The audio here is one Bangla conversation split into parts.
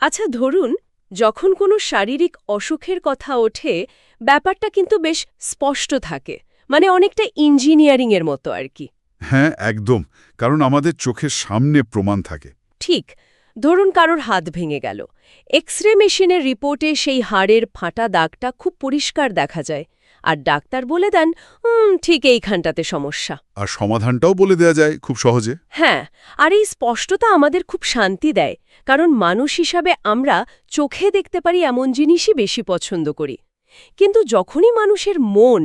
আচ্ছা ধরুন, যখন কোনো শারীরিক অসুখের কথা ওঠে, ব্যাপারটা কিন্তু বেশ স্পষ্ট থাকে, মানে অনেকটা ইঞ্জিনিয়ারিংয়ের মতো আর কি। হ্যাঁ, একদম। কারণ আমাদের চোখের সামনে প্রমাণ থাকে। ঠিক, ধরুন কারোর হাত ভেঙে গেল, এক্স-রে মেশিনের রিপোর্টে সেই হাড়ের ফাটা দাগটা খুব পরিষ্কার দেখা যায়, আর ডাক্তার বলে দেন ঠিক এইখানটাতে সমস্যা। আর সমাধানটাও বলে দেয়া যায় খুব সহজে। হ্যাঁ, আর এই স্পষ্টতা আমাদের খুব শান্তি দেয়, কারণ মানুষ হিসাবে আমরা চোখে দেখতে পারি এমন জিনিসই বেশি পছন্দ করি। কিন্তু যখনই মানুষের মন,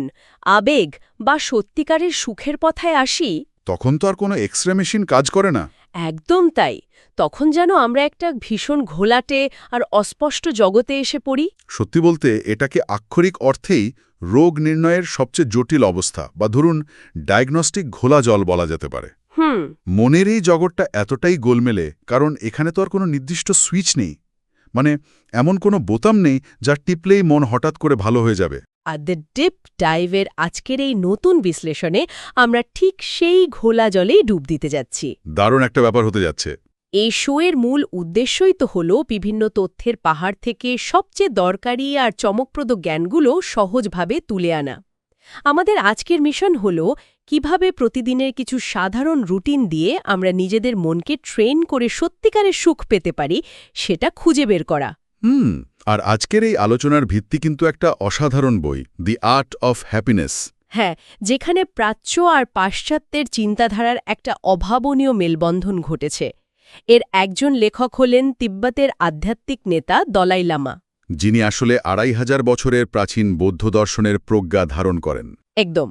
আবেগ বা সত্যিকারের সুখের পথায় আসি, তখন তো আর কোনো এক্স-রে মেশিন কাজ করে না। একদম তাই, তখন যেন আমরা একটা ভীষণ ঘোলাটে আর অস্পষ্ট জগতে এসে পড়ি। সত্যি বলতে এটাকে আক্ষরিক অর্থেই রোগ নির্ণয়ের সবচেয়ে জটিল অবস্থা বা ধরুন ডায়াগনস্টিক ঘোলা জল বলা যেতে পারে। মনের এই জগৎটা এতটাই গোলমেলে কারণ এখানে তো আর কোনো নির্দিষ্ট সুইচ নেই। মানে এমন কোনো বোতাম নেই যা টিপলেই মন হঠাৎ করে ভালো হয়ে যাবে। আর দ্য ডিপ ডাইভের আজকের এই নতুন বিশ্লেষণে আমরা ঠিক সেই ঘোলা জলেই ডুব দিতে যাচ্ছি। দারুণ একটা ব্যাপার হতে যাচ্ছে। এই শোয়ের মূল উদ্দেশ্যই তো হল বিভিন্ন তথ্যের পাহাড় থেকে সবচেয়ে দরকারি আর চমকপ্রদ জ্ঞানগুলো সহজভাবে তুলে আনা। আমাদের আজকের মিশন হল কিভাবে প্রতিদিনের কিছু সাধারণ রুটিন দিয়ে আমরা নিজেদের মনকে ট্রেন করে সত্যিকারের সুখ পেতে পারি, সেটা খুঁজে বের করা। আর আজকের এই আলোচনার ভিত্তি কিন্তু একটা অসাধারণ বই, দি আর্ট অফ হ্যাপিনেস। হ্যাঁ, যেখানে প্রাচ্য আর পাশ্চাত্যের চিন্তাধারার একটা অভাবনীয় মেলবন্ধন ঘটেছে। এর একজন লেখক হলেন তিব্বতের আধ্যাত্মিক নেতা দলাই লামা। যিনি আসলে ২৫০০ বছরের প্রাচীন বৌদ্ধ দর্শনের প্রজ্ঞা ধারণ করেন। একদম।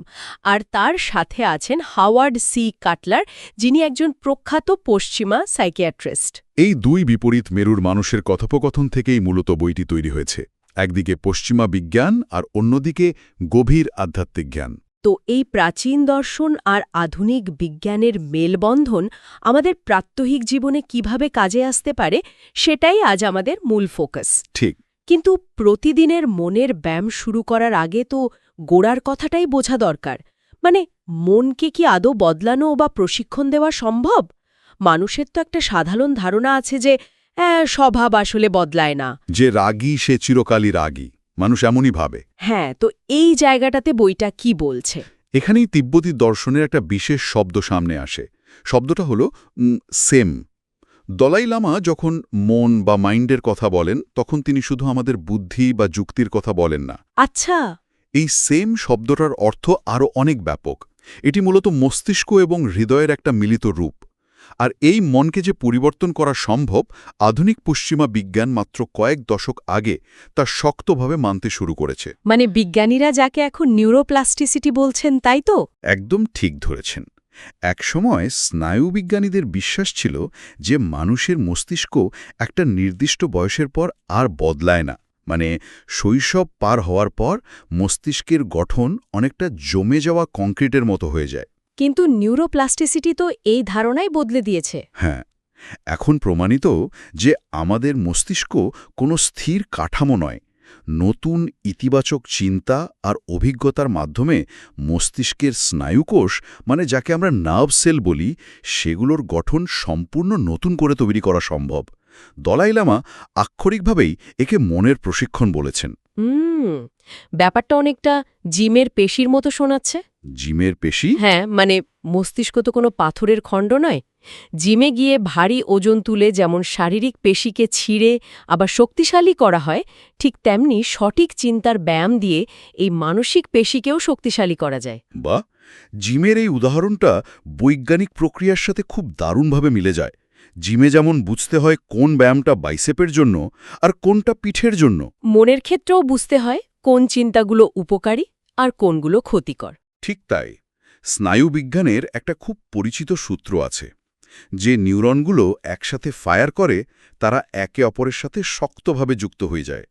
আর তার সাথে আছেন হাওয়ার্ড সি কাটলার, যিনি একজন প্রখ্যাত পশ্চিমা সাইকিয়াট্রিস্ট। এই দুই বিপরীত মেরুর মানুষের কথোপকথন থেকেই মূলত বইটি তৈরি হয়েছে। একদিকে পশ্চিমা বিজ্ঞান আর অন্যদিকে গভীর আধ্যাত্মিক জ্ঞান। তো এই প্রাচীন দর্শন আর আধুনিক বিজ্ঞানের মেলবন্ধন আমাদের প্রাত্যহিক জীবনে কিভাবে কাজে আসতে পারে, সেটাই আজ আমাদের মূল ফোকাস। ঠিক। কিন্তু প্রতিদিনের মনের ব্যায়াম শুরু করার আগে তো গোড়ার কথাটাই বোঝা দরকার। মানে মনকে কি আদৌ বদলানো বা প্রশিক্ষণ দেওয়া সম্ভব? মানুষের তো একটা সাধারণ ধারণা আছে যে স্বভাব আসলে বদলায় না। যে রাগী সে চিরকালই রাগী, মানুষ এমনই ভাবে। হ্যাঁ, তো এই জায়গাটাতে বইটা কি বলছে? এখানেই তিব্বতী দর্শনের একটা বিশেষ শব্দ সামনে আসে। শব্দটা হলো সেম। দলাই লামা যখন মন বা মাইন্ডের কথা বলেন তখন তিনি শুধু আমাদের বুদ্ধি বা যুক্তির কথা বলেন না। আচ্ছা। এই সেম শব্দটার অর্থ আরও অনেক ব্যাপক। এটি মূলত মস্তিষ্ক এবং হৃদয়ের একটা মিলিত রূপ। আর এই মনকে যে পরিবর্তন করা সম্ভব, আধুনিক পশ্চিমা বিজ্ঞান মাত্র কয়েক দশক আগে তা শক্তভাবে মানতে শুরু করেছে। মানে বিজ্ঞানীরা যাকে এখন নিউরোপ্লাস্টিসিটি বলছেন, তাই তো? একদম ঠিক ধরেছেন। একসময় স্নায়ুবিজ্ঞানীদের বিশ্বাস ছিল যে মানুষের মস্তিষ্ক একটা নির্দিষ্ট বয়সের পর আর বদলায় না। মানে শৈশব পার হওয়ার পর মস্তিষ্কের গঠন অনেকটা জমে যাওয়া কংক্রিটের মতো হয়ে যায়। কিন্তু নিউরোপ্লাস্টিসিটি তো এই ধারণাই বদলে দিয়েছে। হ্যাঁ, এখন প্রমাণিত যে আমাদের মস্তিষ্ক কোনো স্থির কাঠামো নয়। নতুন ইতিবাচক চিন্তা আর অভিজ্ঞতার মাধ্যমে মস্তিষ্কের স্নায়ুকোষ, মানে যাকে আমরা নার্ভ সেল বলি, সেগুলোর গঠন সম্পূর্ণ নতুন করে তৈরি করা সম্ভব। দলাই লামা আক্ষরিকভাবেই একে মনের প্রশিক্ষণ বলেছেন। ব্যাপারটা অনেকটা জিমের পেশির মতো শোনাচ্ছে। জিমের পেশি? হ্যাঁ, মানে মস্তিষ্ক তো কোনো পাথরের খণ্ড নয়। জিমে গিয়ে ভারী ওজন তুলে যেমন শারীরিক পেশিকে ছিঁড়ে আবার শক্তিশালী করা হয়, ঠিক তেমনি সঠিক চিন্তার ব্যায়াম দিয়ে এই মানসিক পেশিকেও শক্তিশালী করা যায়। বা জিমের এই উদাহরণটা বৈজ্ঞানিক প্রক্রিয়ার সাথে খুব দারুণভাবে মিলে যায়। জিমে যেমন বুঝতে হয় কোন ব্যায়ামটা বাইসেপের জন্য আর কোনটা পিঠের জন্য, মনের ক্ষেত্রেও বুঝতে হয় কোন চিন্তাগুলো উপকারী আর কোনগুলো ক্ষতিকর। ঠিক তাই। স্নায়ুবিজ্ঞানের একটা খুব পরিচিত সূত্র আছে। যে নিউরনগুলো একসাথে ফায়ার করে তারা একে অপরের সাথে শক্তভাবে যুক্ত হয়ে যায়।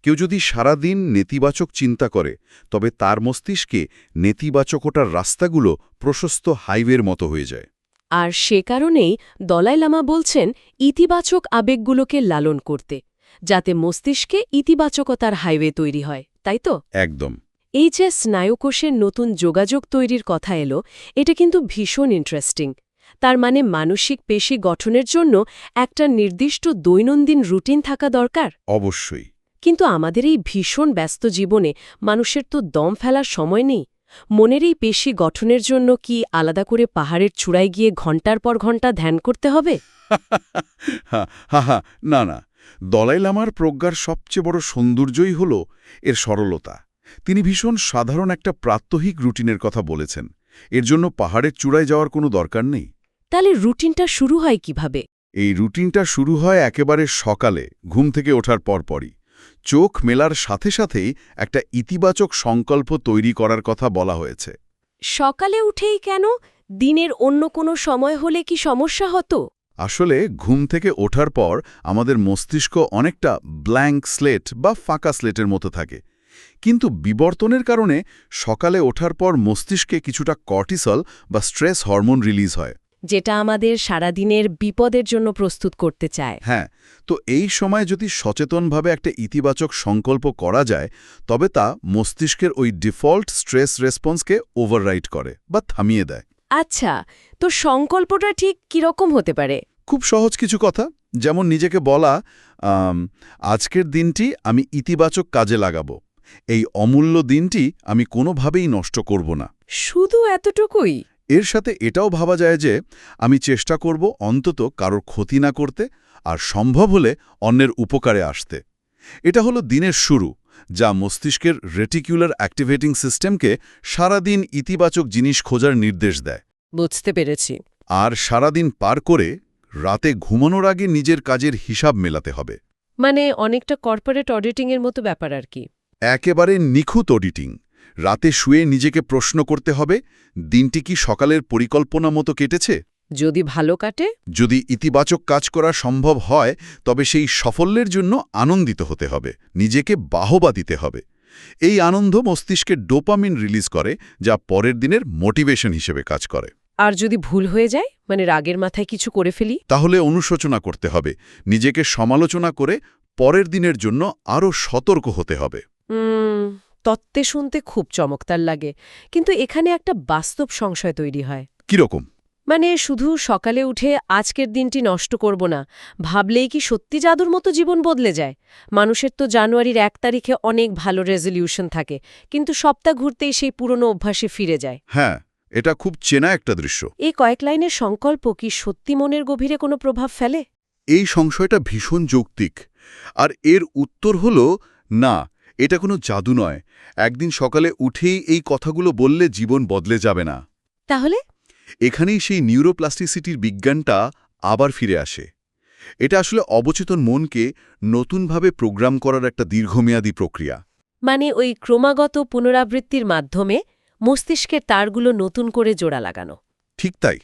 কেউ যদি সারাদিন নেতিবাচক চিন্তা করে তবে তার মস্তিষ্কে নেতিবাচকতার রাস্তাগুলো প্রশস্ত হাইওয়ের মতো হয়ে যায়। আর সে কারণেই দলাই লামা বলছেন ইতিবাচক আবেগগুলোকে লালন করতে, যাতে মস্তিষ্কে ইতিবাচকতার হাইওয়ে তৈরি হয়, তাই তো? একদম। এই যে স্নায়ুকোষের নতুন যোগাযোগ তৈরির কথা এলো, এটা কিন্তু ভীষণ ইন্টারেস্টিং। তার মানে মানসিক পেশি গঠনের জন্য একটা নির্দিষ্ট দৈনন্দিন রুটিন থাকা দরকার। অবশ্যই। কিন্তু আমাদের এই ভীষণ ব্যস্ত জীবনে মানুষের তো দম ফেলার সময় নেই। মনের এই পেশি গঠনের জন্য কি আলাদা করে পাহাড়ের চূড়ায় গিয়ে ঘণ্টার পর ঘণ্টা ধ্যান করতে হবে? হা হা হা, না না, দলাই লামার প্রজ্ঞার সবচেয়ে বড় সৌন্দর্যই হল এর সরলতা। তিনি ভীষণ সাধারণ একটা প্রাত্যহিক রুটিনের কথা বলেছেন। এর জন্য পাহাড়ের চূড়ায় যাওয়ার কোনো দরকার নেই। তাহলে রুটিনটা শুরু হয় কিভাবে? এই রুটিনটা শুরু হয় একেবারে সকালে ঘুম থেকে ওঠার পরপরই। চোখ মেলার সাথে সাথেই একটা ইতিবাচক সংকল্প তৈরি করার কথা বলা হয়েছে। সকালে উঠেই কেন? দিনের অন্য কোনো সময় হলে কি সমস্যা হতো? আসলে ঘুম থেকে ওঠার পর আমাদের মস্তিষ্ক অনেকটা ব্ল্যাঙ্ক স্লেট বা ফাঁকা স্লেটের মতো থাকে। কিন্তু বিবর্তনের কারণে সকালে ওঠার পর মস্তিষ্কে কিছুটা কর্টিসল বা স্ট্রেস হরমোন রিলিজ হয়। যেটা আমাদের সারাদিনের বিপদের জন্য প্রস্তুত করতে চায়। হ্যাঁ, তো এই সময় যদি সচেতনভাবে একটা ইতিবাচক সংকল্প করা যায়, তবে তা মস্তিষ্কের ওই ডিফল্ট স্ট্রেস রেসপন্সকে ওভাররাইড করে বা থামিয়ে দেয়। আচ্ছা, তো সংকল্পটা ঠিক কিরকম হতে পারে? খুব সহজ কিছু কথা, যেমন নিজেকে বলা, আজকের দিনটি আমি ইতিবাচক কাজে লাগাবো, এই অমূল্য দিনটি আমি কোনোভাবেই নষ্ট করব না। শুধু এতটুকুই? এর সাথে এটাও ভাবা যায় যে আমি চেষ্টা করব অন্তত কারোর ক্ষতি না করতে, আর সম্ভব হলে অন্যের উপকারে আসতে। এটা হলো দিনের শুরু, যা মস্তিষ্কের রেটিকুলার অ্যাক্টিভেটিং সিস্টেমকে সারাদিন ইতিবাচক জিনিস খোঁজার নির্দেশ দেয়। বুঝতে পেরেছি। আর সারাদিন পার করে রাতে ঘুমানোর আগে নিজের কাজের হিসাব মেলাতে হবে। মানে অনেকটা কর্পোরেট অডিটিংয়ের মতো ব্যাপার আর কি। একেবারে নিখুঁত অডিটিং। রাতে শুয়ে নিজেকে প্রশ্ন করতে হবে, দিনটি কি সকালের পরিকল্পনা মতো কেটেছে? যদি ভালো কাটে? যদি ইতিবাচক কাজ করা সম্ভব হয়, তবে সেই সাফল্যের জন্য আনন্দিত হতে হবে, নিজেকে বাহবা দিতে হবে। এই আনন্দ মস্তিষ্কে ডোপামিন রিলিজ করে, যা পরের দিনের মোটিভেশন হিসেবে কাজ করে। আর যদি ভুল হয়ে যায়, মানে রাগের মাথায় কিছু করে ফেলি? তাহলে অনুশোচনা করতে হবে, নিজেকে সমালোচনা করে পরের দিনের জন্য আরও সতর্ক হতে হবে। তত্ত্বে শুনতে খুব চমৎকার লাগে, কিন্তু এখানে একটা বাস্তব সংশয় তৈরি হয়। কিরকম? মানে শুধু সকালে উঠে আজকের দিনটি নষ্ট করব না ভাবলেই কি সত্যি জাদুর মতো জীবন বদলে যায়? মানুষের তো জানুয়ারির 1 তারিখে অনেক ভালো রেজলিউশন থাকে, কিন্তু সপ্তাহ ঘুরতেই সেই পুরনো অভ্যাসে ফিরে যায়। হ্যাঁ, এটা খুব চেনা একটা দৃশ্য। এই কয়েক লাইনের সংকল্প কি সত্যি মনের গভীরে কোনো প্রভাব ফেলে? এই সংশয়টা ভীষণ যৌক্তিক, আর এর উত্তর হল না, এটা কোনো জাদু নয়। একদিন সকালে উঠেই এই কথাগুলো বললে জীবন বদলে যাবে না। তাহলে এখানেই সেই নিউরোপ্লাস্টিসিটির বিজ্ঞানটা আবার ফিরে আসে। এটা আসলে অবচেতন মনকে নতুনভাবে প্রোগ্রাম করার একটা দীর্ঘমেয়াদী প্রক্রিয়া। মানে ওই ক্রমাগত পুনরাবৃত্তির মাধ্যমে মস্তিষ্কের তারগুলো নতুন করে জোড়া লাগানো। ঠিক তাই।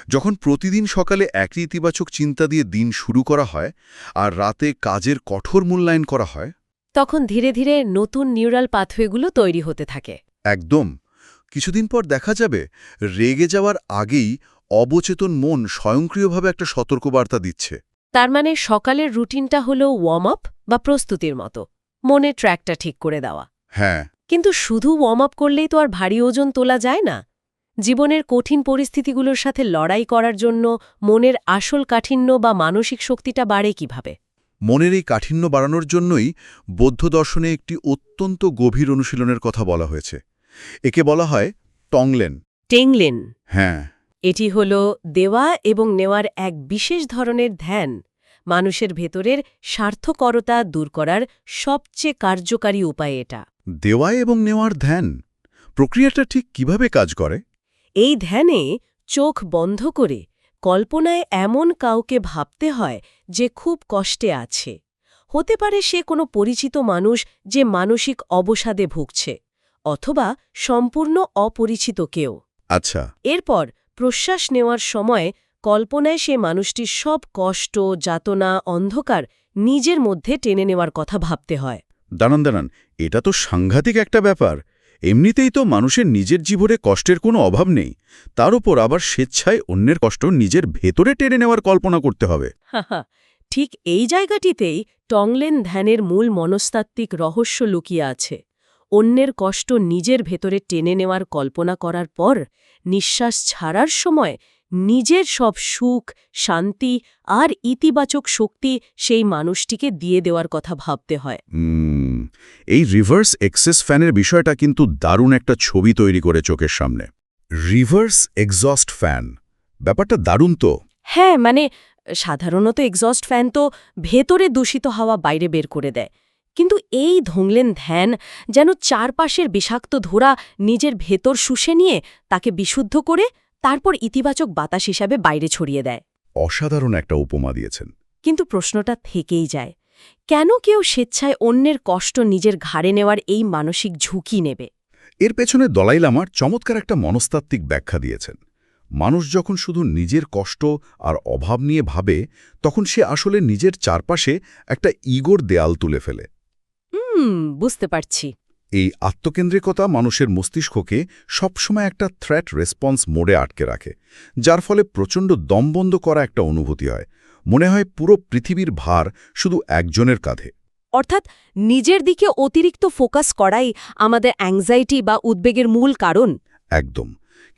যখন প্রতিদিন সকালে একই ইতিবাচক চিন্তা দিয়ে দিন শুরু করা হয় আর রাতে কাজের কঠোর মূল্যায়ন করা হয়, তখন ধীরে ধীরে নতুন নিউরাল পাথওয়েগুলো তৈরি হতে থাকে। একদম। কিছুদিন পর দেখা যাবে রেগে যাওয়ার আগেই অবচেতন মন স্বয়ংক্রিয়ভাবে একটা সতর্কবার্তা দিচ্ছে। তার মানে সকালের রুটিনটা হলো ওয়ার্ম আপ বা প্রস্তুতির মতো, মনের ট্র্যাকটা ঠিক করে দেওয়া। হ্যাঁ। কিন্তু শুধু ওয়ার্ম আপ করলেই তো আর ভারী ওজন তোলা যায় না। জীবনের কঠিন পরিস্থিতিগুলোর সাথে লড়াই করার জন্য মনের আসল কাঠিন্য বা মানসিক শক্তিটা বাড়ে কিভাবে? মনের এই কাঠিন্য বাড়ানোর জন্যই বৌদ্ধ দর্শনে একটি অত্যন্ত গভীর অনুশীলনের কথা বলা হয়েছে। একে বলা হয় টংলেন। টেংলেন। হ্যাঁ। এটি হল দেওয়া এবং নেওয়ার এক বিশেষ ধরনের ধ্যান। মানুষের ভেতরের স্বার্থকরতা দূর করার সবচেয়ে কার্যকারী উপায় এটা। দেওয়া এবং নেওয়ার ধ্যান প্রক্রিয়াটা ঠিক কিভাবে কাজ করে? এই ধ্যানে চোখ বন্ধ করে কল্পনায় এমন কাউকে ভাবতে হয় যে খুব কষ্টে আছে। হতে পারে সে কোনো পরিচিত মানুষ যে মানসিক অবসাদে ভুগছে, অথবা সম্পূর্ণ অপরিচিত কেউ। আচ্ছা। এরপর প্রশ্বাস নেওয়ার সময় কল্পনায় সে মানুষটির সব কষ্ট, যাতনা, অন্ধকার নিজের মধ্যে টেনে নেওয়ার কথা ভাবতে হয়। দাঁড়ান, এটা তো সাংঘাতিক একটা ব্যাপার। এমনিতেই তো মানুষের নিজের জীবনে কষ্টের কোনো অভাব নেই, তার উপর আবার স্বেচ্ছায় অন্যের কষ্ট নিজের ভেতরে টেনে নেওয়ার কল্পনা করতে হবে। হাহা, ঠিক এই জায়গাটিতেই টংলেন ধ্যানের মূল মনস্তাত্ত্বিক রহস্য লুকিয়ে আছে। অন্যের কষ্ট নিজের ভেতরে টেনে নেওয়ার কল্পনা করার পর নিঃশ্বাস ছাড়ার সময় নিজের সব সুখ শান্তি আর ইতিবাচক শক্তি সেই মানুষটিকে দিয়ে দেওয়ার কথা ভাবতে হয়। এই রিভার্স এক্সেস ফ্যানের বিষয়টা কিন্তু দারুণ একটা ছবি তৈরি করে চোখের সামনে। রিভার্স এক্সস্ট ফ্যান, ব্যাপারটা দারুণ তো। হ্যাঁ, মানে সাধারণত এক্সস্ট ফ্যান তো ভেতরে দূষিত হাওয়া বাইরে বের করে দেয়, কিন্তু এই ধংলেন ধ্যান যেন চারপাশের বিষাক্ত ধোঁয়া নিজের ভেতর শুষে নিয়ে তাকে বিশুদ্ধ করে তারপর ইতিবাচক বাতাস হিসাবে বাইরে ছড়িয়ে দেয়। অসাধারণ একটা উপমা দিয়েছেন। কিন্তু প্রশ্নটা থেকেই যায়, কেন কেউ স্বেচ্ছায় অন্যের কষ্ট নিজের ঘাড়ে নেওয়ার এই মানসিক ঝুঁকি নেবে? এর পেছনে দলাই লামার চমৎকার একটা মনস্তাত্ত্বিক ব্যাখ্যা দিয়েছেন। মানুষ যখন শুধু নিজের কষ্ট আর অভাব নিয়ে ভাবে, তখন সে আসলে নিজের চারপাশে একটা ইগোর দেয়াল তুলে ফেলে। বুঝতে পারছি। এই আত্মকেন্দ্রিকতা মানুষের মস্তিষ্ককে সবসময় একটা থ্রেট রেসপন্স মোডে আটকে রাখে, যার ফলে প্রচণ্ড দমবন্ধ করা একটা অনুভূতি হয়। মনে হয় পুরো পৃথিবীর ভার শুধু একজনের কাঁধে। অর্থাৎ নিজের দিকে অতিরিক্ত ফোকাস করাই আমাদের অ্যাংজাইটি বা উদ্বেগের মূল কারণ। একদম।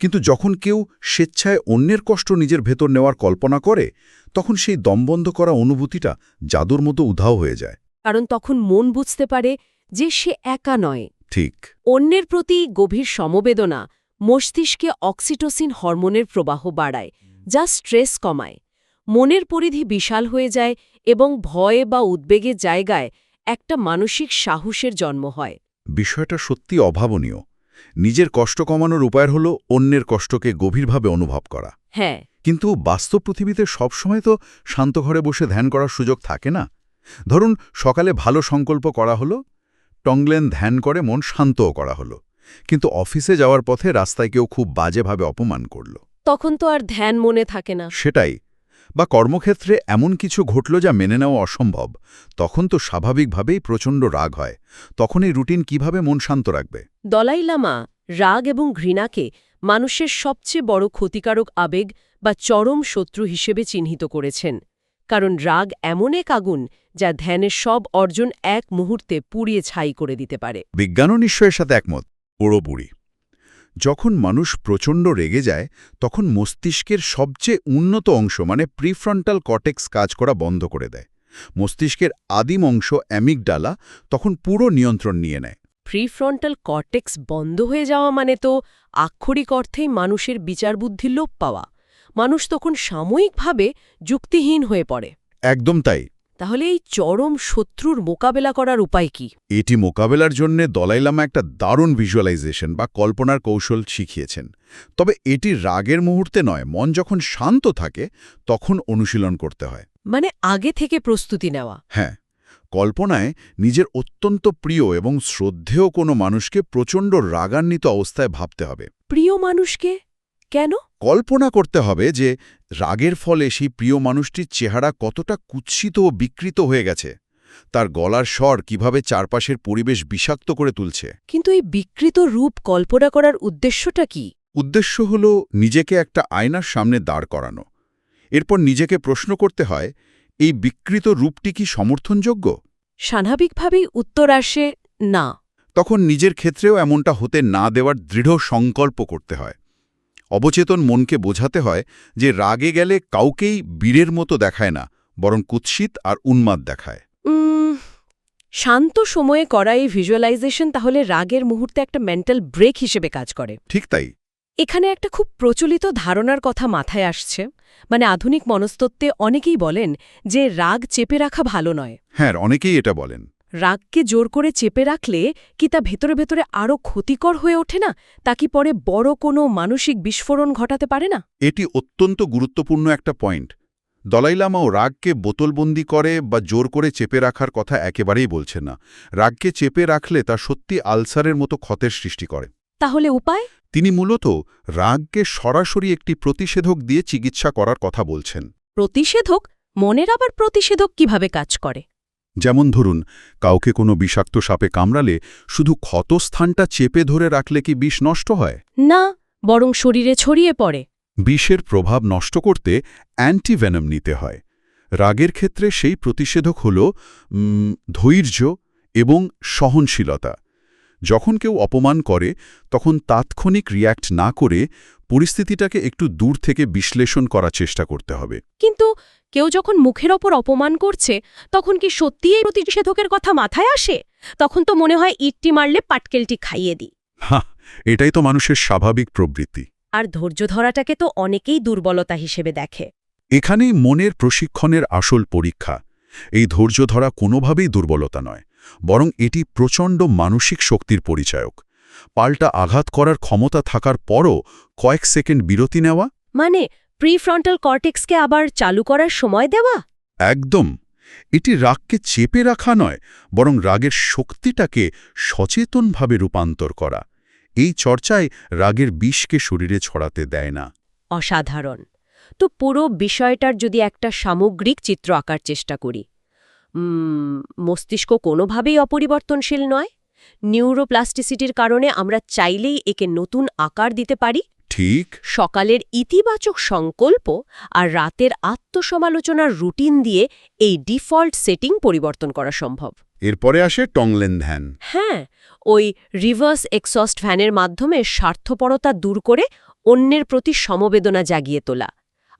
কিন্তু যখন কেউ স্বেচ্ছায় অন্যের কষ্ট নিজের ভেতর নেওয়ার কল্পনা করে, তখন সেই দমবন্ধ করা অনুভূতিটা জাদুর মতো উধাও হয়ে যায়। কারণ তখন মন বুঝতে পারে যে সে একা নয়। ঠিক। অন্যের প্রতি গভীর সমবেদনা মস্তিষ্কে অক্সিটোসিন হরমোনের প্রবাহ বাড়ায়, যা স্ট্রেস কমায়। মনের পরিধি বিশাল হয়ে যায় এবং ভয় বা উদ্বেগের জায়গায় একটা মানসিক সাহসের জন্ম হয়। বিষয়টা সত্যি অভাবনীয়। নিজের কষ্ট কমানোর উপায় হল অন্যের কষ্টকে গভীরভাবে অনুভব করা। হ্যাঁ, কিন্তু বাস্তব পৃথিবীতে সবসময় তো শান্ত ঘরে বসে ধ্যান করার সুযোগ থাকে না। ধরুন সকালে ভালো সংকল্প করা হলো, টংলেন ধ্যান করে মন শান্তও করা হলো, কিন্তু অফিসে যাওয়ার পথে রাস্তায় কেউ খুব বাজেভাবে অপমান করল। তখন তো আর ধ্যান মনে থাকে না। সেটাই। বা কর্মক্ষেত্রে এমন কিছু ঘটল যা মেনে নেওয়া অসম্ভব, তখন তো স্বাভাবিকভাবেই প্রচণ্ড রাগ হয়। তখন এই রুটিন কিভাবে মন শান্ত রাখবে? দলাই লামা রাগ এবং ঘৃণাকে মানুষের সবচেয়ে বড় ক্ষতিকারক আবেগ বা চরম শত্রু হিসেবে চিহ্নিত করেছেন। কারণ রাগ এমন এক আগুন যা ধ্যানের সব অর্জন এক মুহূর্তে পুড়িয়ে ছাই করে দিতে পারে। বিজ্ঞানও নিশ্চয়ের সাথে একমত, পুরোপুরি। যখন মানুষ প্রচণ্ড রেগে যায়, তখন মস্তিষ্কের সবচেয়ে উন্নত অংশ মানে প্রিফ্রন্টাল কর্টেক্স কাজ করা বন্ধ করে দেয়। মস্তিষ্কের আদিম অংশ অ্যামিগডালা তখন পুরো নিয়ন্ত্রণ নিয়ে নেয়। প্রিফ্রন্টাল কর্টেক্স বন্ধ হয়ে যাওয়া মানে তো আক্ষরিক অর্থেই মানুষের বিচারবুদ্ধি লোপ পাওয়া। মানুষ তখন সাময়িকভাবে যুক্তিহীন হয়ে পড়ে। একদম তাই। তাহলে এই চরম শত্রুর মোকাবেলা করার উপায় কি? এটি মোকাবেলার জন্য দলাই লামা একটা দারুণ ভিজুয়ালাইজেশন বা কল্পনার কৌশল শিখিয়েছেন। তবে এটি রাগের মুহূর্তে নয়, মন যখন শান্ত থাকে তখন অনুশীলন করতে হয়। মানে আগে থেকে প্রস্তুতি নেওয়া। হ্যাঁ, কল্পনায় নিজের অত্যন্ত প্রিয় এবং শ্রদ্ধেয় কোনো মানুষকে প্রচণ্ড রাগান্বিত অবস্থায় ভাবতে হবে। প্রিয় মানুষকে কেন? কল্পনা করতে হবে যে রাগের ফলে সেই প্রিয় মানুষটির চেহারা কতটা কুৎসিত ও বিকৃত হয়ে গেছে, তার গলার স্বর কিভাবে চারপাশের পরিবেশ বিষাক্ত করে তুলছে। কিন্তু এই বিকৃত রূপ কল্পনা করার উদ্দেশ্যটা কি? উদ্দেশ্য হল নিজেকে একটা আয়নার সামনে দাঁড় করানো। এরপর নিজেকে প্রশ্ন করতে হয়, এই বিকৃত রূপটি কি সমর্থনযোগ্য? স্বাভাবিকভাবেই উত্তর আসে না। তখন নিজের ক্ষেত্রেও এমনটা হতে না দেওয়ার দৃঢ় সংকল্প করতে হয়। অবচেতন মনকে বোঝাতে হয় যে রাগে গেলে কাউকেই বীরের মতো দেখায় না, বরং কুৎসিত আর উন্মাদ দেখায়। শান্ত সময়ে করা এই ভিজুয়ালাইজেশন তাহলে রাগের মুহূর্তে একটা মেন্টাল ব্রেক হিসেবে কাজ করে। ঠিক তাই। এখানে একটা খুব প্রচলিত ধারণার কথা মাথায় আসছে। মানে আধুনিক মনস্তত্ত্বে অনেকেই বলেন যে রাগ চেপে রাখা ভালো নয়। হ্যাঁ, অনেকেই এটা বলেন। রাগকে জোর করে চেপে রাখলে কি তা ভেতরে ভেতরে আরও ক্ষতিকর হয়ে ওঠে না? তা কি পরে বড় কোনো মানসিক বিস্ফোরণ ঘটাতে পারে না? এটি অত্যন্ত গুরুত্বপূর্ণ একটা পয়েন্ট। দলাই লামাও রাগকে বোতলবন্দি করে বা জোর করে চেপে রাখার কথা একেবারেই বলছেন না। রাগকে চেপে রাখলে তা সত্যি আলসারের মতো ক্ষতের সৃষ্টি করে। তাহলে উপায়? তিনি মূলত রাগকে সরাসরি একটি প্রতিষেধক দিয়ে চিকিৎসা করার কথা বলছেন। প্রতিষেধক? মনের আবার প্রতিষেধক কিভাবে কাজ করে? যেমন ধরুন, কাউকে কোনো বিষাক্ত সাপে কামড়ালে শুধু ক্ষতস্থানটা চেপে ধরে রাখলে কি বিষ নষ্ট হয়? না, বরং শরীরে ছড়িয়ে পড়ে। বিষের প্রভাব নষ্ট করতে অ্যান্টিভেনম নিতে হয়। রাগের ক্ষেত্রে সেই প্রতিষেধক হল ধৈর্য এবং সহনশীলতা। যখন কেউ অপমান করে তখন তাৎক্ষণিক রিয়্যাক্ট না করে পরিস্থিতিটাকে একটু দূর থেকে বিশ্লেষণ করার চেষ্টা করতে হবে। কিন্তু কেউ যখন মুখের ওপর অপমান করছে তখন কি সত্যিই এই প্রতিষেধকের কথা মাথায় আসে? তখন তো মনে হয় ইটটি মারলে পাটকেলটি খাইয়ে দিই। হ্যাঁ, এটাই তো মানুষের স্বাভাবিক প্রবৃত্তি। আর ধৈর্য ধরাটাকে তো অনেকেই দুর্বলতা হিসেবে দেখে। এখানেই মনের প্রশিক্ষণের আসল পরীক্ষা। এই ধৈর্য ধরা কোনোভাবেই দুর্বলতা নয়, বরং এটি প্রচণ্ড মানসিক শক্তির পরিচায়ক। পাল্টা আঘাত করার ক্ষমতা থাকার পরও কয়েক সেকেন্ড বিরতি নেওয়া, মানে প্রিফ্রন্টাল কর্টেক্সকে আবার চালু করার সময় দেওয়া। একদম। এটি রাগকে চেপে রাখা নয়, বরং রাগের শক্তিটাকে সচেতনভাবে রূপান্তর করা। এই চর্চায় রাগের বিষকে শরীরে ছড়াতে দেয় না। অসাধারণ। তো পুরো বিষয়টার যদি একটা সামগ্রিক চিত্র আঁকার চেষ্টা করি, মস্তিষ্ক কোনোভাবেই অপরিবর্তনশীল নয়। নিউরোপ্লাস্টিসিটির কারণে আমরা চাইলেই একে নতুন আকার দিতে পারি। ঠিক। সকালের ইতিবাচক সংকল্প আর রাতের আত্মসমালোচনার রুটিন দিয়ে এই ডিফল্ট সেটিং পরিবর্তন করা সম্ভব। এরপরে আসে টংলেন ধ্যান। হ্যাঁ, ওই রিভার্স এক্সস্ট ভ্যানের মাধ্যমে স্বার্থপরতা দূর করে অন্যের প্রতি সমবেদনা জাগিয়ে তোলা।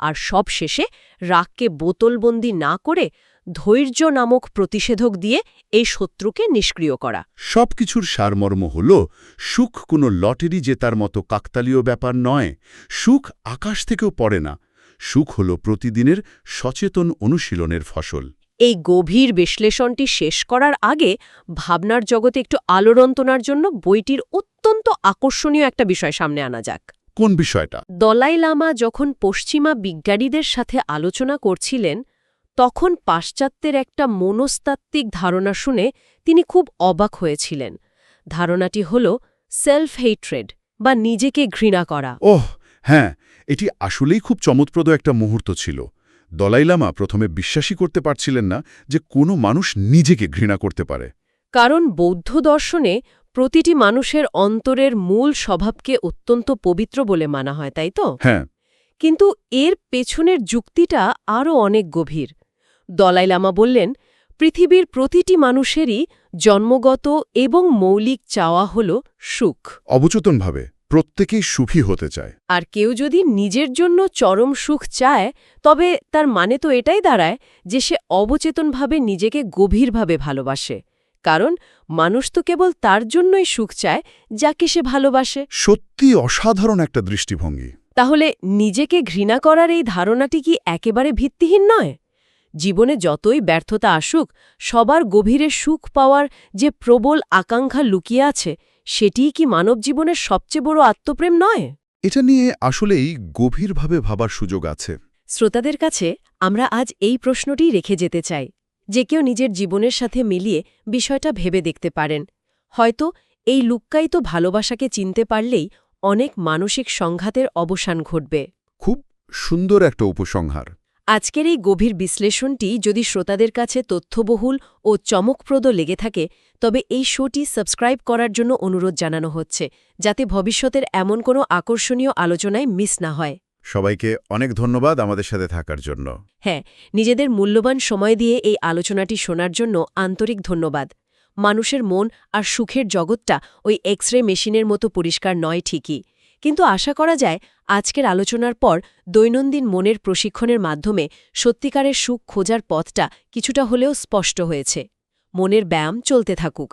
আর সব শেষে রাগকে বোতলবন্দি না করে ধৈর্য নামক প্রতিষেধক দিয়ে এই শত্রুকে নিষ্ক্রিয় করা। সবকিছুর সারমর্ম হল, সুখ কোনো লটারি জেতার মতো কাকতালীয় ব্যাপার নয়। সুখ আকাশ থেকেও পড়ে না। সুখ হল প্রতিদিনের সচেতন অনুশীলনের ফসল। এই গভীর বিশ্লেষণটি শেষ করার আগে ভাবনার জগতে একটু আলোড়ন্তনার জন্য বইটির অত্যন্ত আকর্ষণীয় একটা বিষয় সামনে আনা যাক। কোন বিষয়টা? দলাই লামা যখন পশ্চিমা বিজ্ঞানীদের সাথে আলোচনা করছিলেন, তখন পাশ্চাত্যের একটা মনস্তাত্ত্বিক ধারণা শুনে তিনি খুব অবাক হয়েছিলেন। ধারণাটি হল সেলফ হেট্রেড বা নিজেকে ঘৃণা করা। ওহ হ্যাঁ, এটি আসলেই খুব চমৎপ্রদ একটা মুহূর্ত ছিল। দলাই লামা প্রথমে বিশ্বাসই করতে পারছিলেন না যে কোনো মানুষ নিজেকে ঘৃণা করতে পারে। কারণ বৌদ্ধ দর্শনে প্রতিটি মানুষের অন্তরের মূল স্বভাবকে অত্যন্ত পবিত্র বলে মানা হয়, তাই তো? হ্যাঁ। কিন্তু এর পেছনের যুক্তিটা আরও অনেক গভীর। দলাই লামা বললেন, পৃথিবীর প্রতিটি মানুষেরই জন্মগত এবং মৌলিক চাওয়া হল সুখ। অবচেতনভাবে প্রত্যেকেই সুখী হতে চায়। আর কেউ যদি নিজের জন্য চরম সুখ চায়, তবে তার মানে তো এটাই দাঁড়ায় যে সে অবচেতনভাবে নিজেকে গভীরভাবে ভালোবাসে। কারণ মানুষ তো কেবল তার জন্যই সুখ চায় যাকে সে ভালোবাসে। সত্যি অসাধারণ একটা দৃষ্টিভঙ্গি। তাহলে নিজেকে ঘৃণা করার এই ধারণাটি কি একেবারে ভিত্তিহীন নয়? জীবনে যতই ব্যর্থতা আসুক, সবার গভীরে সুখ পাওয়ার যে প্রবল আকাঙ্ক্ষা লুকিয়ে আছে, সেটিই কি মানব জীবনের সবচেয়ে বড় আত্মপ্রেম নয়? এটা নিয়ে আসলেই গভীরভাবে ভাবার সুযোগ আছে। শ্রোতাদের কাছে আমরা আজ এই প্রশ্নটিই রেখে যেতে চাই, যে কেউ নিজের জীবনের সাথে মিলিয়ে বিষয়টা ভেবে দেখতে পারেন। হয়তো এই লুক্কায়িত ভালোবাসাকে চিনতে পারলেই অনেক মানসিক সংঘাতের অবসান ঘটবে। খুব সুন্দর একটা উপসংহার। আজকের এই গভীর বিশ্লেষণটি যদি শ্রোতাদের কাছে তথ্যবহুল ও চমকপ্রদ লেগে থাকে, তবে এই শোটি সাবস্ক্রাইব করার জন্য অনুরোধ জানানো হচ্ছে, যাতে ভবিষ্যতের এমন কোনো আকর্ষণীয় আলোচনায় মিস না হয়। সবাইকে অনেক ধন্যবাদ আমাদের সাথে থাকার জন্য। হ্যাঁ, নিজেদের মূল্যবান সময় দিয়ে এই আলোচনাটি শোনার জন্য আন্তরিক ধন্যবাদ। মানুষের মন আর সুখের জগৎটা ওই এক্স-রে মেশিনের মতো পরিষ্কার নয় ঠিকই, কিন্তু আশা করা যায় আজকের আলোচনার পর দৈনন্দিন মনের প্রশিক্ষণের মাধ্যমে সত্যিকারের সুখ খোঁজার পথটা কিছুটা হলেও স্পষ্ট হয়েছে। মনের ব্যায়াম চলতে থাকুক।